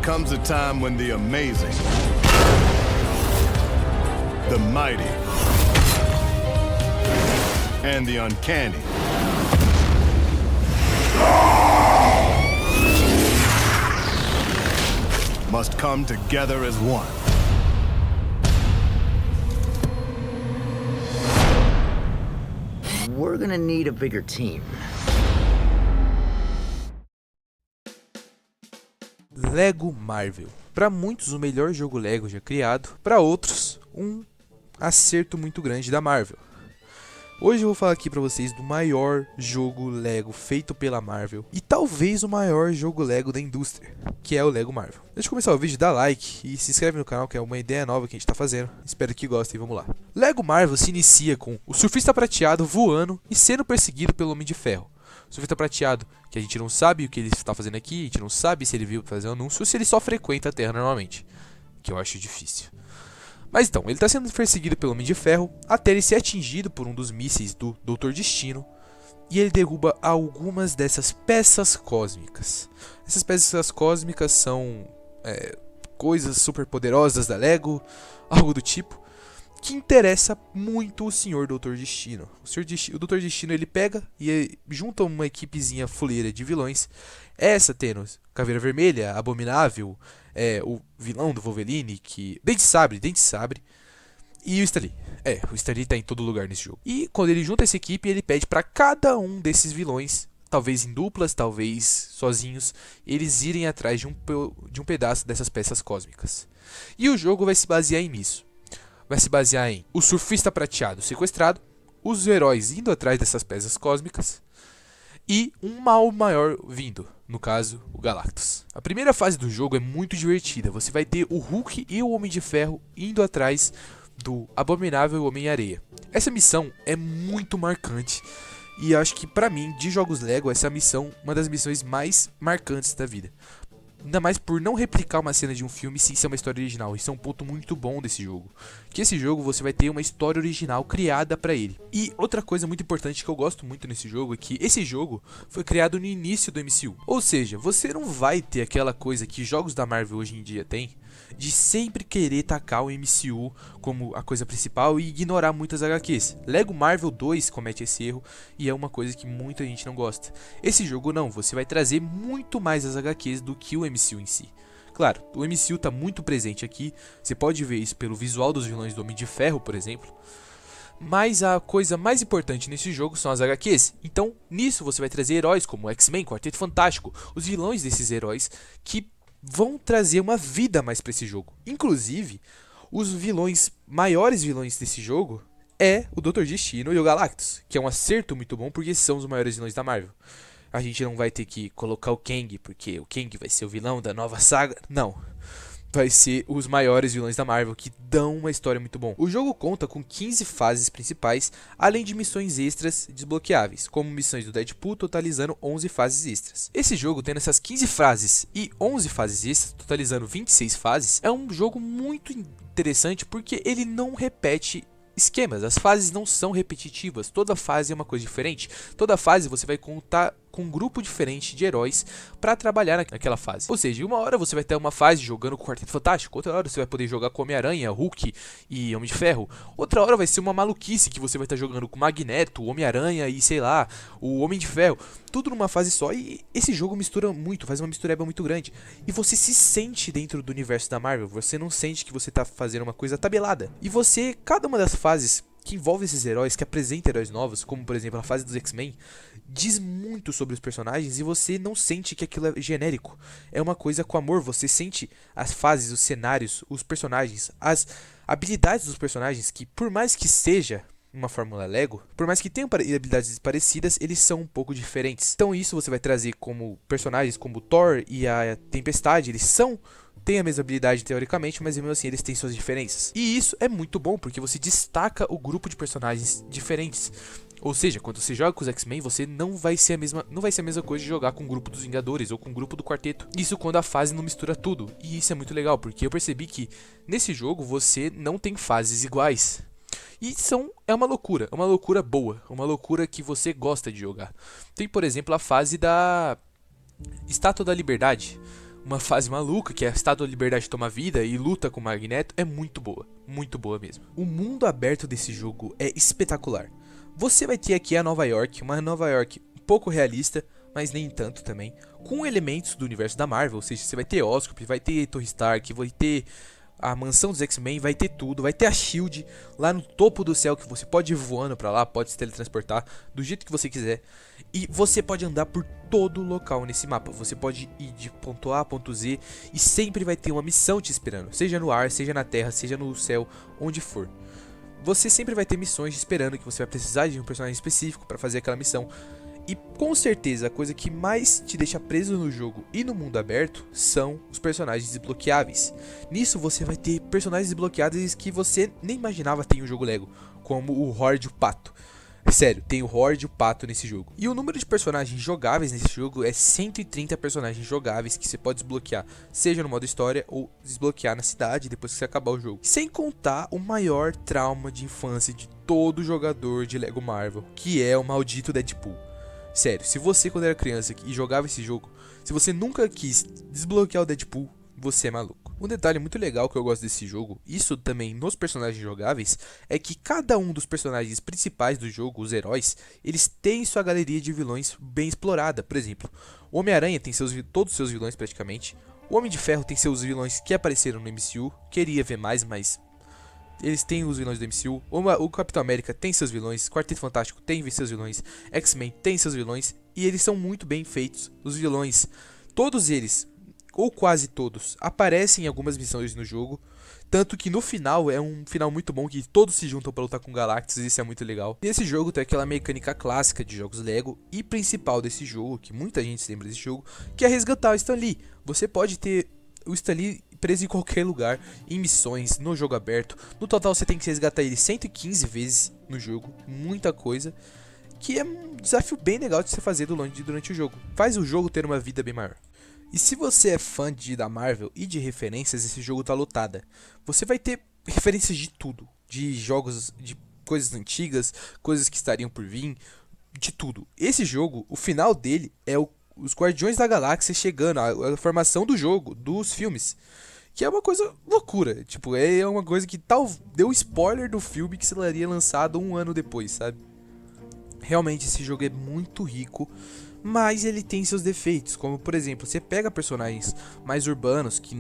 comes a time when the amazing, the mighty, and the uncanny must come together as one. We're gonna need a bigger team. Lego Marvel. Para muitos, o melhor jogo Lego já criado. Para outros, um acerto muito grande da Marvel. Hoje eu vou falar aqui para vocês do maior jogo Lego feito pela Marvel. E talvez o maior jogo Lego da indústria, que é o Lego Marvel. Antes de começar o vídeo, dá like e se inscreve no canal, que é uma ideia nova que a gente tá fazendo. Espero que gostem, vamos lá. Lego Marvel se inicia com o surfista prateado voando e sendo perseguido pelo Homem de Ferro. O surfista prateado, que a gente não sabe o que ele está fazendo aqui, a gente não sabe se ele veio fazer um anúncio ou se ele só frequenta a Terra normalmente, que eu acho difícil. Mas então, ele está sendo perseguido pelo Homem de Ferro até ele ser atingido por um dos mísseis do Doutor Destino e ele derruba algumas dessas peças cósmicas. Essas peças cósmicas são coisas super poderosas da Lego, algo do tipo, que interessa muito o Senhor Doutor Destino. O Doutor Destino ele pega e junta uma equipezinha fuleira de vilões. Essa tendo Caveira Vermelha, Abominável, o vilão do Wolverine, que Dente Sabre e o Stan Lee. O Stan Lee tá em todo lugar nesse jogo. E quando ele junta essa equipe, ele pede para cada um desses vilões, talvez em duplas, talvez sozinhos, eles irem atrás de um pedaço dessas peças cósmicas. E o jogo vai se basear nisso. Vai se basear em o surfista prateado sequestrado, os heróis indo atrás dessas peças cósmicas e um mal maior vindo, no caso, o Galactus. A primeira fase do jogo é muito divertida. Você vai ter o Hulk e o Homem de Ferro indo atrás do Abominável Homem-Areia. Essa missão é muito marcante e acho que pra mim, de jogos Lego, essa missão é uma das missões mais marcantes da vida. Ainda mais por não replicar uma cena de um filme sem ser uma história original. Isso é um ponto muito bom desse jogo. Que esse jogo você vai ter uma história original criada pra ele. E outra coisa muito importante que eu gosto muito nesse jogo é que esse jogo foi criado no início do MCU. Ou seja, você não vai ter aquela coisa que jogos da Marvel hoje em dia tem, de sempre querer tacar o MCU como a coisa principal e ignorar muitas HQs. Lego Marvel 2 comete esse erro e é uma coisa que muita gente não gosta. Esse jogo não, você vai trazer muito mais as HQs do que o MCU em si. Claro, o MCU está muito presente aqui, você pode ver isso pelo visual dos vilões do Homem de Ferro, por exemplo. Mas a coisa mais importante nesse jogo são as HQs. Então, nisso você vai trazer heróis como X-Men, Quarteto Fantástico, os vilões desses heróis que vão trazer uma vida a mais para esse jogo. Inclusive, os maiores vilões desse jogo é o Doutor Destino e o Galactus, que é um acerto muito bom porque são os maiores vilões da Marvel. A gente não vai ter que colocar o Kang, porque o Kang vai ser o vilão da nova saga. Não. Vai ser os maiores vilões da Marvel, que dão uma história muito bom. O jogo conta com 15 fases principais, além de missões extras desbloqueáveis, como missões do Deadpool, totalizando 11 fases extras. Esse jogo, tendo essas 15 fases e 11 fases extras, totalizando 26 fases, é um jogo muito interessante porque ele não repete esquemas. As fases não são repetitivas, toda fase é uma coisa diferente. Toda fase você vai contar com um grupo diferente de heróis para trabalhar naquela fase. Ou seja, uma hora você vai ter uma fase jogando com o Quarteto Fantástico, outra hora você vai poder jogar com Homem-Aranha, Hulk e Homem de Ferro. Outra hora vai ser uma maluquice que você vai estar jogando com Magneto, Homem-Aranha e sei lá, o Homem de Ferro. Tudo numa fase só e esse jogo mistura muito, faz uma mistureba muito grande. E você se sente dentro do universo da Marvel, você não sente que você tá fazendo uma coisa tabelada. E você, cada uma das fases que envolve esses heróis, que apresenta heróis novos, como por exemplo a fase dos X-Men, diz muito sobre os personagens e você não sente que aquilo é genérico. É uma coisa com amor, você sente as fases, os cenários, os personagens, as habilidades dos personagens, que por mais que seja uma fórmula Lego, por mais que tenham habilidades parecidas, eles são um pouco diferentes. Então isso você vai trazer como personagens como o Thor e a Tempestade, eles têm a mesma habilidade teoricamente, mas mesmo assim eles têm suas diferenças. E isso é muito bom porque você destaca o grupo de personagens diferentes. Ou seja, quando você joga com os X-Men, você não vai ser a mesma coisa de jogar com o grupo dos Vingadores ou com o grupo do Quarteto. Isso quando a fase não mistura tudo. E isso é muito legal, porque eu percebi que nesse jogo você não tem fases iguais. E é uma loucura boa, uma loucura que você gosta de jogar. Tem, por exemplo, a fase da Estátua da Liberdade, uma fase maluca, que é a Estátua da Liberdade toma vida e luta com o Magneto, é muito boa mesmo. O mundo aberto desse jogo é espetacular. Você vai ter aqui a Nova York, uma Nova York um pouco realista, mas nem tanto também, com elementos do universo da Marvel, ou seja, você vai ter Oscorp, vai ter Tony Stark, vai ter a mansão dos X-Men, vai ter tudo, vai ter a SHIELD lá no topo do céu, que você pode ir voando pra lá, pode se teletransportar do jeito que você quiser. E você pode andar por todo local nesse mapa, você pode ir de ponto A a ponto Z e sempre vai ter uma missão te esperando, seja no ar, seja na terra, seja no céu, onde for. Você sempre vai ter missões te esperando, que você vai precisar de um personagem específico pra fazer aquela missão. E com certeza a coisa que mais te deixa preso no jogo e no mundo aberto são os personagens desbloqueáveis. Nisso você vai ter personagens desbloqueáveis que você nem imaginava ter em um jogo Lego, como o Horde e o Pato. Sério, tem o Horde e o Pato nesse jogo. E o número de personagens jogáveis nesse jogo é 130 personagens jogáveis que você pode desbloquear, seja no modo história ou desbloquear na cidade depois que você acabar o jogo. Sem contar o maior trauma de infância de todo jogador de Lego Marvel, que é o maldito Deadpool. Sério, se você quando era criança e jogava esse jogo, se você nunca quis desbloquear o Deadpool, você é maluco. Um detalhe muito legal que eu gosto desse jogo, isso também nos personagens jogáveis, é que cada um dos personagens principais do jogo, os heróis, eles têm sua galeria de vilões bem explorada. Por exemplo, o Homem-Aranha tem todos os seus vilões praticamente, o Homem de Ferro tem seus vilões que apareceram no MCU, queria ver mais, mas eles têm os vilões do MCU, o Capitão América tem seus vilões, Quarteto Fantástico tem seus vilões, X-Men tem seus vilões, e eles são muito bem feitos. Os vilões, todos eles, ou quase todos, aparecem em algumas missões no jogo, tanto que no final é um final muito bom, que todos se juntam para lutar com Galactus, e isso é muito legal. E esse jogo tem aquela mecânica clássica de jogos Lego, e principal desse jogo, que muita gente se lembra desse jogo, que é resgatar o Stan Lee. Você pode ter o Stan Lee preso em qualquer lugar, em missões, no jogo aberto. No total você tem que resgatar ele 115 vezes no jogo, muita coisa, que é um desafio bem legal de você fazer durante o jogo. Faz o jogo ter uma vida bem maior. E se você é fã da Marvel e de referências, esse jogo tá lotada. Você vai ter referências de tudo, de jogos, de coisas antigas, coisas que estariam por vir, de tudo. Esse jogo, o final dele é os Guardiões da Galáxia chegando, a formação do jogo, dos filmes. Que é uma coisa loucura, tipo, é uma coisa que deu spoiler do filme que seria lançado um ano depois, sabe? Realmente esse jogo é muito rico, mas ele tem seus defeitos, como por exemplo, você pega personagens mais urbanos que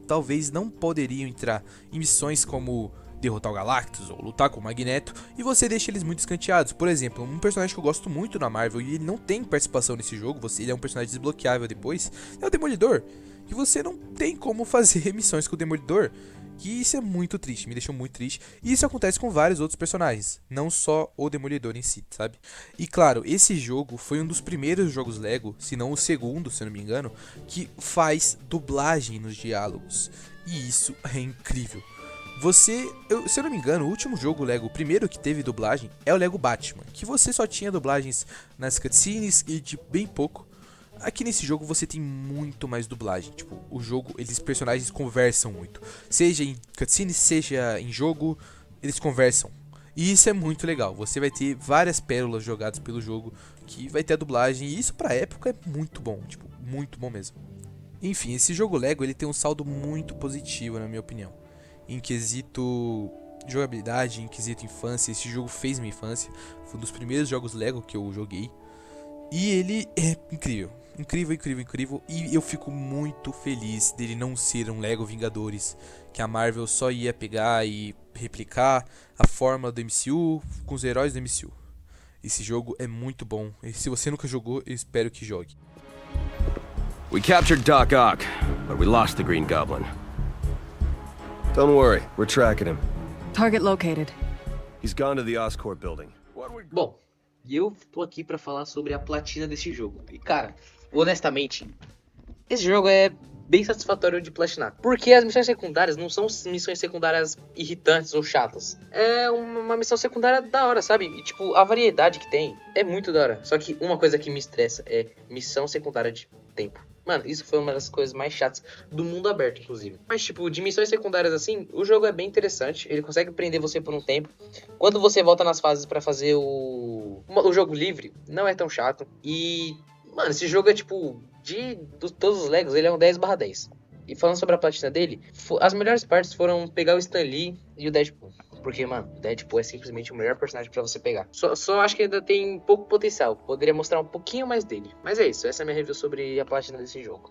talvez não poderiam entrar em missões como derrotar o Galactus ou lutar com o Magneto, e você deixa eles muito escanteados. Por exemplo, um personagem que eu gosto muito na Marvel e ele não tem participação nesse jogo, ele é um personagem desbloqueável depois, é o Demolidor. E você não tem como fazer missões com o Demolidor, que isso é muito triste, me deixou muito triste. E isso acontece com vários outros personagens, não só o Demolidor em si, sabe? E claro, esse jogo foi um dos primeiros jogos Lego, se não o segundo, se eu não me engano, que faz dublagem nos diálogos. E isso é incrível. Se eu não me engano, o último jogo Lego, o primeiro que teve dublagem, é o Lego Batman, que você só tinha dublagens nas cutscenes e de bem pouco. Aqui nesse jogo você tem muito mais dublagem, tipo, o jogo, os personagens conversam muito, seja em cutscenes, seja em jogo, eles conversam, e isso é muito legal. Você vai ter várias pérolas jogadas pelo jogo, que vai ter a dublagem, e isso pra época é muito bom, tipo, muito bom mesmo. Enfim, esse jogo Lego, ele tem um saldo muito positivo, na minha opinião, em quesito jogabilidade, em quesito infância. Esse jogo fez minha infância, foi um dos primeiros jogos Lego que eu joguei, e ele é incrível. Incrível, e eu fico muito feliz dele não ser um Lego Vingadores, que a Marvel só ia pegar e replicar a fórmula do MCU com os heróis do MCU. Esse jogo é muito bom, e se você nunca jogou, eu espero que jogue. We captured Doc Ock, but we lost the Green Goblin. Don't worry, we're tracking him. Target located. He's gone to the Oscorp building. Bom, e eu tô aqui pra falar sobre a platina desse jogo. E cara, honestamente, esse jogo é bem satisfatório de platinar. Porque as missões secundárias não são missões secundárias irritantes ou chatas. É uma missão secundária da hora, sabe? E tipo, a variedade que tem é muito da hora. Só que uma coisa que me estressa é missão secundária de tempo. Mano, isso foi uma das coisas mais chatas do mundo aberto, inclusive. Mas, tipo, de missões secundárias assim, o jogo é bem interessante. Ele consegue prender você por um tempo. Quando você volta nas fases pra fazer o jogo livre, não é tão chato. E, mano, esse jogo é, tipo, todos os Legos, ele é um 10/10. E falando sobre a platina dele, as melhores partes foram pegar o Stan Lee e o Deadpool. Porque, mano, o Deadpool é simplesmente o melhor personagem pra você pegar. Só acho que ainda tem pouco potencial. Poderia mostrar um pouquinho mais dele. Mas é isso, essa é a minha review sobre a platina desse jogo.